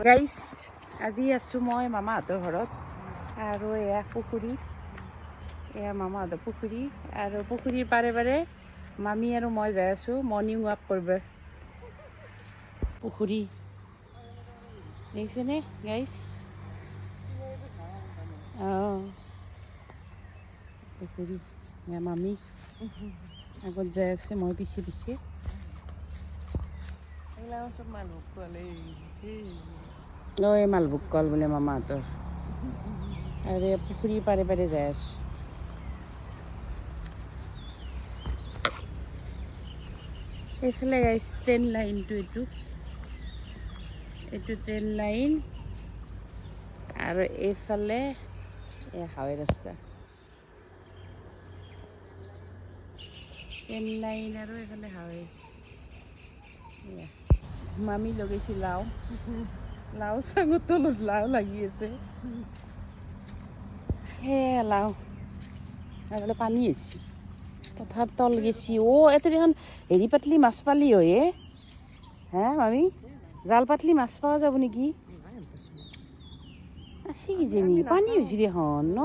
গাইছ আজি আছোঁ মই মামাহঁতৰ ঘৰত আৰু এয়া পুখুৰী, এয়া মামাহঁতৰ পুখুৰী আৰু পুখুৰীৰ পাৰে পাৰে মামী আৰু মই যাই আছোঁ মৰ্ণিং ৱাক কৰিব। পুখুৰী দেখিছেনে গাইছ? অঁ পুখুৰী, এয়া মামী আগত যাই আছে, মই পিছে পিছে। এই মালভোগ কল বোলে মামাহঁতৰ আৰু এই পুখুৰীৰ পাৰে পাৰে যাই আছোঁ। এইফালে গাইছ ট্ৰেইন লাইনটো, এইটো ট্ৰেইন লাইন আৰু এইফালে হাইৱে ৰাস্তা। ট্ৰেইন লাইন আৰু এইফালে হাইৱে। মামী লগাইছে লাও, লাও চাঙৰ তলত লাও লাগি আছে। সেয়া লাও আৰু পানী হৈছে, পথাৰ তল গেছি। ইয়াতে দেখোন হেৰি পাতলি মাছ পালি হয় হা মামী? জাল পাতলি মাছ পোৱা যাব নেকি? আছে কিজানি, পানী হৈছে দেখোন ন?